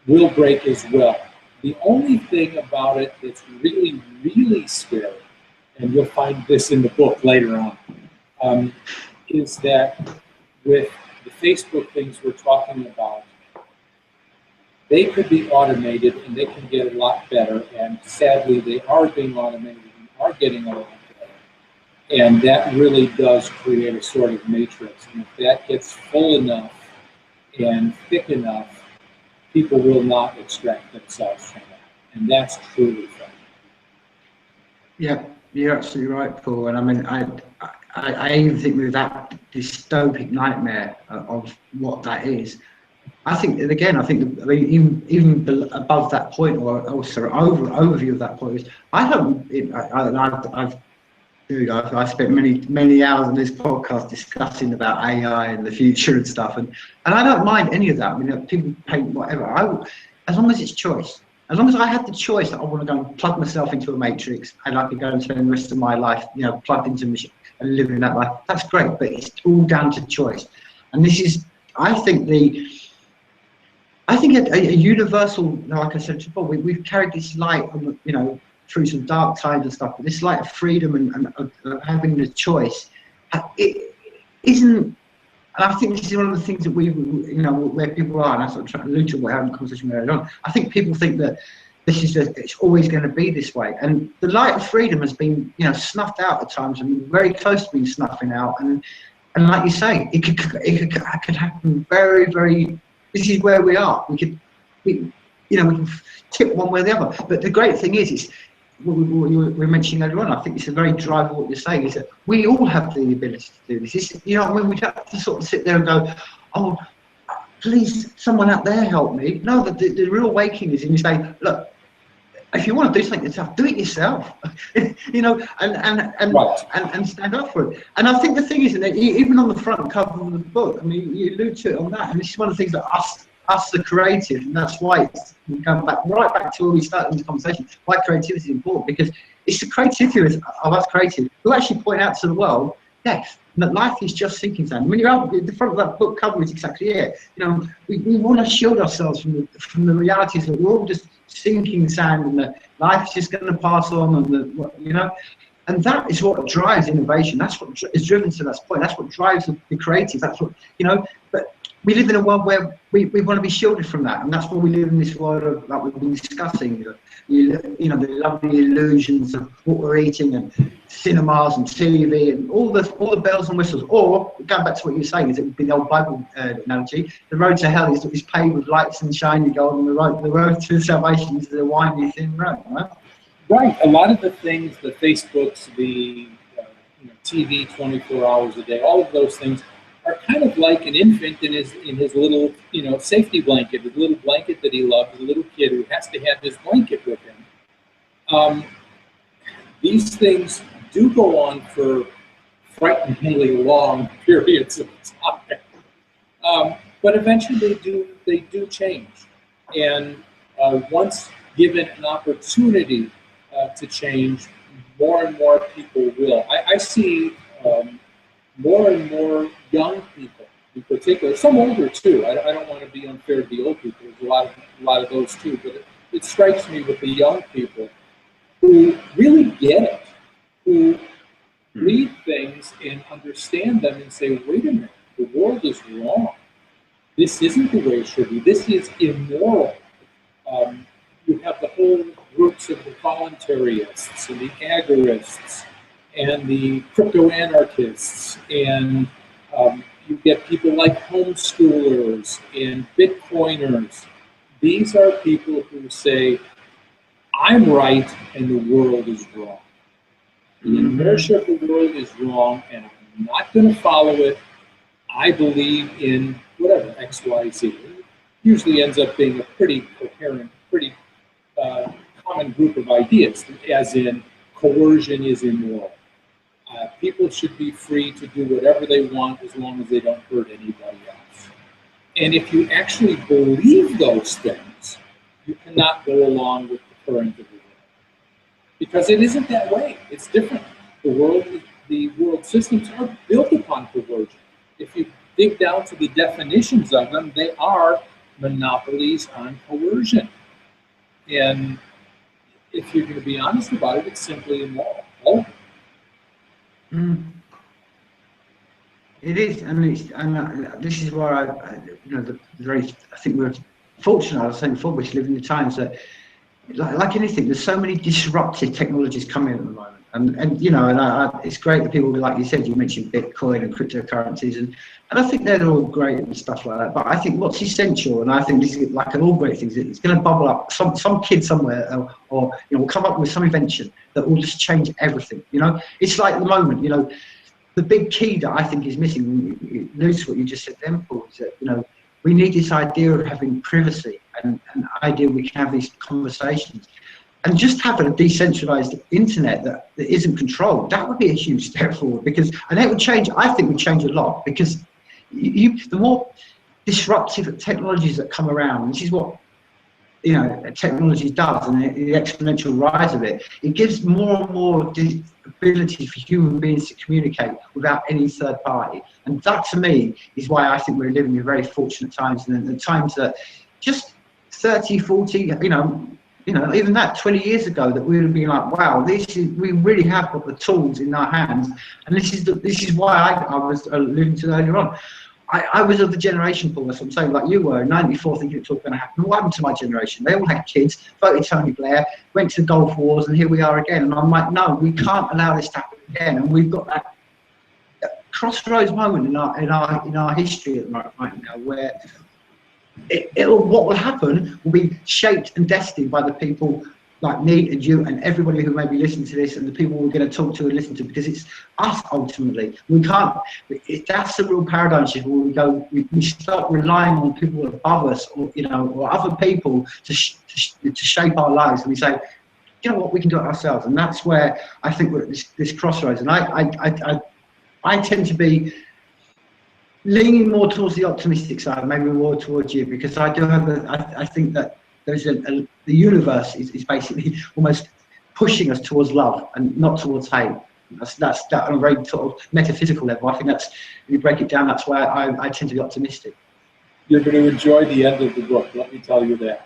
will break as well. The only thing about it that's really, really scary, and you'll find this in the book later on, is that with the Facebook things we're talking about, they could be automated and they can get a lot better, and sadly they are being automated and are getting a lot better. And that really does create a sort of matrix, and if that gets full enough and thick enough, people will not extract themselves from that. And that's truly frightening. Yeah, you're absolutely right, Paul. And I mean, I even think with that dystopic nightmare of what that is, I think even above that point, or also overview of that point is, I've spent many hours on this podcast discussing about AI and the future and stuff, and I don't mind any of that. I mean, people paint whatever, as long as it's choice. as long as I had the choice that I want to go and plug myself into a matrix and I could go and spend the rest of my life, you know, plugged into a machine and living that life, that's great, but it's all down to choice. And this is, I think a universal, like I said before, we've carried this light, you know, through some dark times and stuff, but this light of freedom and of having the choice, it isn't. And I think this is one of the things that we, you know, where people are, and that's what I'm trying to allude to, we're having a conversation earlier on. I think people think that this is it's always going to be this way. And the light of freedom has been, you know, snuffed out at times, and very close to being snuffing out. And like you say, it could happen very, very. This is where we are. We can tip one way or the other. But the great thing is what you were mentioning earlier on. I think it's a very driver what you're saying is that we all have the ability to do this. It's, you know, when we have to sort of sit there and go, oh, please, someone out there help me. No, the real awakening is in you say, look, if you want to do something yourself, do it yourself. You know, and stand up for it. And I think the thing is that even on the front cover of the book, I mean, you allude to it on that, and this is one of the things that us the creative, and that's why we come right back to where we started this conversation, why creativity is important, because it's the creativity of us creative who actually point out to the world, yes, that life is just sinking sand. When you're out, the front of that book cover is exactly it. You know, we want to shield ourselves from the realities that we're all just sinking sand, and that life's just going to pass on, and you know, and that is what drives innovation. That's what is driven to that point. That's what drives the creative. That's what, you know, but we live in a world where we want to be shielded from that, and that's why we live in this world of, like we've been discussing, you know, the lovely illusions of what we're eating, and cinemas and TV and all the bells and whistles. Or going back to what you were saying, is it would be the old Bible analogy: the road to hell is paved with lights and shiny gold, and the road to salvation is the windy thin road. Right? Right. A lot of the things, the Facebooks, the TV 24 hours a day, all of those things are kind of like an infant in his little, you know, safety blanket, the little blanket that he loves, the little kid who has to have his blanket with him. These things do go on for frighteningly long periods of time, but eventually they do change, and once given an opportunity to change, more and more people will. I see more and more young people, in particular, some older too. I don't want to be unfair to the old people. There's a lot of those too. But it strikes me with the young people who really get it, who read things and understand them and say, "Wait a minute, the world is wrong. This isn't the way it should be. This is immoral." You have the whole groups of the voluntarists and the agorists and the crypto-anarchists, and you get people like homeschoolers and Bitcoiners. These are people who say, I'm right and the world is wrong. The inertia of the world is wrong, and I'm not going to follow it. I believe in whatever, X, Y, Z. It usually ends up being a pretty coherent, pretty common group of ideas, as in coercion is immoral. People should be free to do whatever they want as long as they don't hurt anybody else. And if you actually believe those things, you cannot go along with the current of the world. Because it isn't that way. It's different. The world systems are built upon coercion. If you dig down to the definitions of them, they are monopolies on coercion. And if you're going to be honest about it, it's simply immoral. It is, and this is where I think we're fortunate. I was saying before, we live in the times that, like anything, there's so many disruptive technologies coming at the moment, and you know, and it's great that people, like you said, you mentioned Bitcoin and cryptocurrencies, and I think they're all great and stuff like that. But I think what's essential, and I think this is like all great things, it's going to bubble up. Some kid somewhere, or you know, will come up with some invention that will just change everything. You know, it's like the moment, you know, the big key that I think is missing. Notice what you just said then, Paul, is that, you know, we need this idea of having privacy and an idea we can have these conversations. And just having a decentralized internet that isn't controlled, that would be a huge step forward, because, and it would change, I think would change a lot, because the more disruptive technologies that come around, this is what you know, technology does, and the exponential rise of it, it gives more and more the ability for human beings to communicate without any third party. And that, to me, is why I think we're living in very fortunate times, and the times that just 30, 40, you know, even that 20 years ago, that we would have been like, wow, we really have got the tools in our hands. And this is why I was alluding to earlier on. I was of the generation, Paul, that's what I'm saying, like you were, in 94, thinking it was going to happen. What happened to my generation? They all had kids, voted Tony Blair, went to the Gulf Wars, and here we are again. And I'm like, no, we can't allow this to happen again. And we've got that crossroads moment in our history right now, where what will happen will be shaped and destined by the people like me and you and everybody who may be listening to this, and the people we're going to talk to and listen to, because it's us ultimately. We can't. That's the real paradigm shift where we start relying on people above us, or or other people to shape our lives, and we say, you know what, we can do it ourselves. And that's where I think we're at this crossroads. And I tend to be leaning more towards the optimistic side, maybe more towards you, because I do have I think that there's the universe is basically almost pushing us towards love and not towards hate. That's that on a very sort of metaphysical level. I think that's, if you break it down, that's why I tend to be optimistic. You're going to enjoy the end of the book, let me tell you that.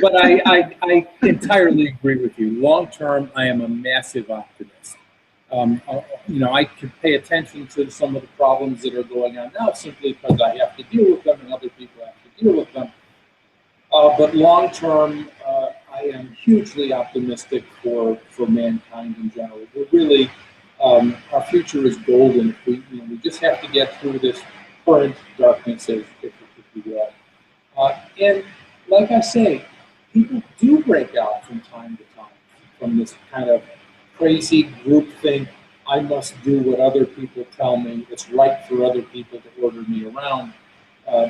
But I entirely agree with you. Long term, I am a massive optimist. I can pay attention to some of the problems that are going on now simply because I have to deal with them and other people have to deal with them. But long term, I am hugely optimistic for mankind in general. We're really, our future is golden. We just have to get through this current darkness, if you will. And like I say, people do break out from time to time from this kind of crazy groupthink. I must do what other people tell me. It's right for other people to order me around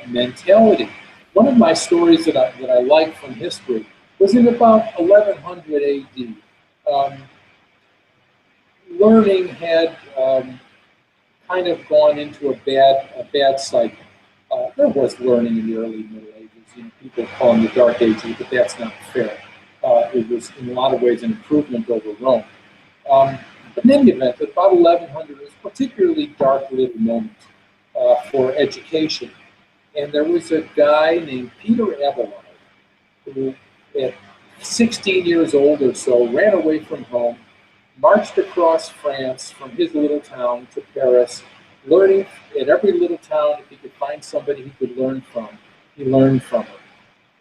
mentality. One of my stories that I like from history was in about 1100 AD. Learning had kind of gone into a bad cycle. There was learning in the early Middle Ages. People call them the Dark Ages, but that's not fair. It was in a lot of ways an improvement over Rome. But in any event, about 1100 was a particularly dark little moment for education. And there was a guy named Peter Abelard who, at 16 years old or so, ran away from home, marched across France from his little town to Paris, learning at every little town. If he could find somebody he could learn from, he learned from her.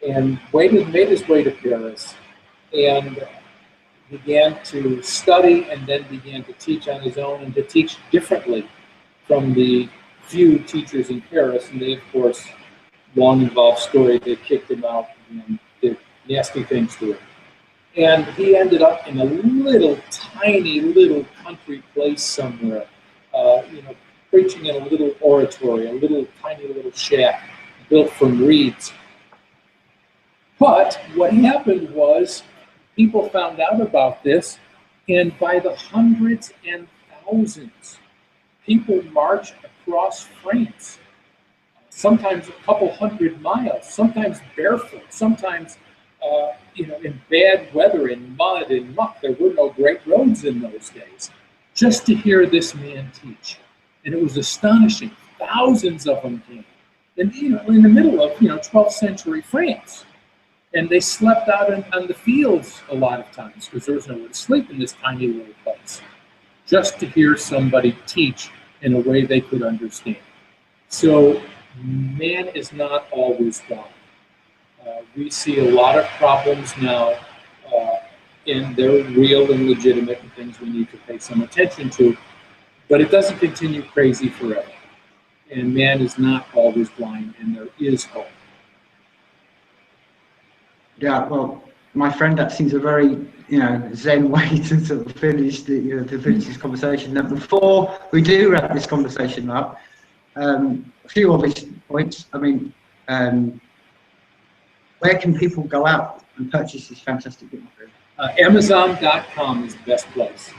And made his way to Paris, and began to study, and then began to teach on his own, and to teach differently from the few teachers in Paris. And they, of course, long involved story, they kicked him out and did nasty things to him. And he ended up in a little tiny little country place somewhere, preaching in a little oratory, a little tiny little shack built from reeds. But what happened was, people found out about this, and by the hundreds and thousands, people marched across France, sometimes a couple hundred miles, sometimes barefoot, sometimes in bad weather, in mud and muck. There were no great roads in those days, just to hear this man teach. And it was astonishing. Thousands of them came. And in the middle of 12th century France. And they slept out on the fields a lot of times because there was nowhere to sleep in this tiny little place, just to hear somebody teach in a way they could understand. So man is not always God. We see a lot of problems now, and they're real and legitimate and things we need to pay some attention to, but it doesn't continue crazy forever. And man is not always blind, and there is hope. Yeah, well, my friend, that seems a very zen way to sort of finish this conversation. Now, before we do wrap this conversation up, a few obvious points. I mean, where can people go out and purchase this fantastic book? Amazon.com is the best place.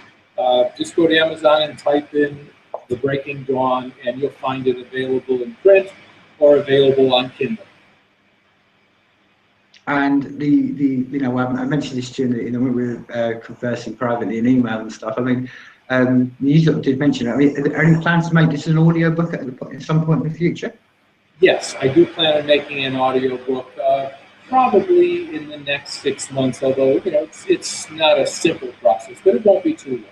Just go to Amazon and type in The Breaking Dawn, and you'll find it available in print. or available on Kindle. And you know, I mentioned this during the, you know, when we were conversing privately in email and stuff. I mean, you sort of did mention it. I mean, are there any plans to make this an audio book at some point in the future? Yes, I do plan on making an audiobook probably in the next 6 months, although, you know, it's not a simple process, but it won't be too long.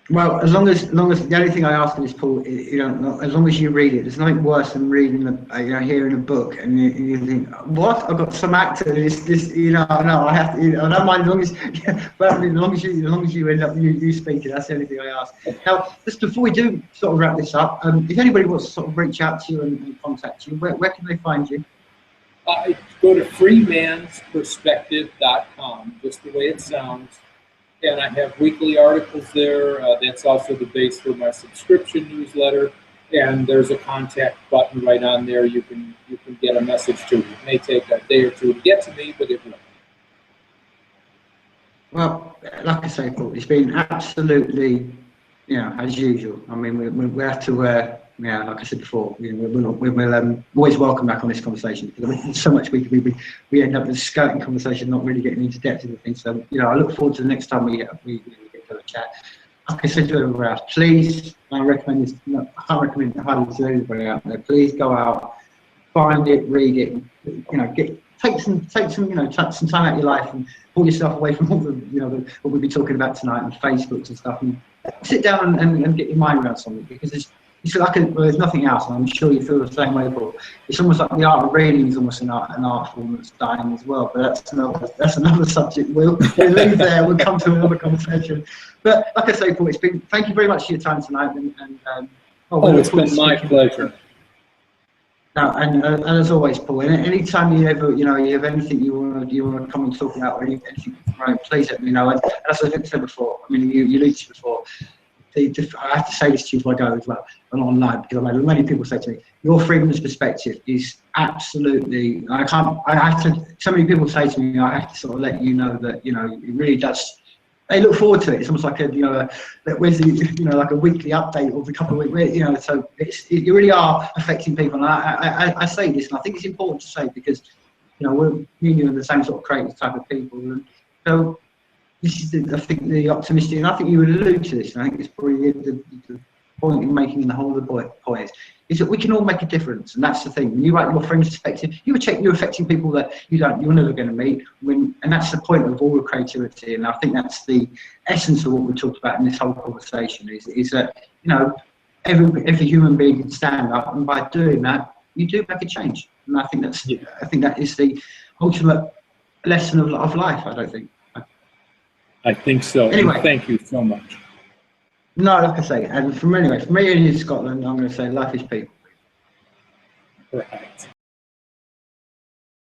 Well, as long as the only thing I ask is, Paul, you know, as long as you read it, there's nothing worse than reading you know, hearing a book and you think, what? I've got some actor. This, you know, no, I have to. You know, I don't mind as long as, yeah, but I mean, as long as you end up you speaking. That's the only thing I ask. Now, just before we do sort of wrap this up, if anybody wants to sort of reach out to you and contact you, where can they find you? Go to freemansperspective.com, just the way it sounds. And I have weekly articles there. That's also the base for my subscription newsletter. And there's a contact button right on there. You can get a message to me. It may take a day or two to get to me, but it will. Well, like I say, Paul, it's been absolutely, you know, as usual. I mean, we have to, yeah, like I said before, you know, we'll always welcome back on this conversation, because there's so much we end up with a scouting conversation, not really getting into depth of the things. So, you know, I look forward to the next time we get to have a chat. Like I said to everyone else, please, I recommend this. No, I can't recommend it highly to everybody out there. Please go out, find it, read it. You know, take some, you know, some time out of your life and pull yourself away from all the, you know, what we'll be talking about tonight and Facebooks and stuff, and sit down and get your mind around something, because it's like there's nothing else, and I'm sure you feel the same way, Paul. It's almost like the art of reading is almost an art form that's dying as well, but that's another subject. We'll leave there. We'll come to another conversation. But like I say, Paul, thank you very much for your time tonight, it's been my pleasure. Now, and as always, Paul, anytime you ever, you know, you have anything you want to come and talk about, or anything, right, please let me know. And as I said before, I mean, you alluded to before, I have to say this to you before I go as well, and online, because I've had many people say to me, your freedom's perspective is absolutely, so many people say to me, I have to sort of let you know that, you know, it really does. They look forward to it. It's almost like a, you know, where's the, you know, like a weekly update of the couple of weeks, you know. So you really are affecting people. And I say this, and I think it's important to say, because, you know, me and you are the same sort of creative type of people, and so this is I think the optimistic, and I think you would allude to this, and I think it's probably the point you're making in the whole of the point is that we can all make a difference, and that's the thing. When you write your friend's perspective, you're affecting people that you're never going to meet. And that's the point of all the creativity, and I think that's the essence of what we talked about in this whole conversation. Is that, you know, every human being can stand up, and by doing that, you do make a change. And I think that is the ultimate lesson of life. I think so. Anyway, and thank you so much. No, like I say, and from me in Scotland, I'm going to say life is people. Right.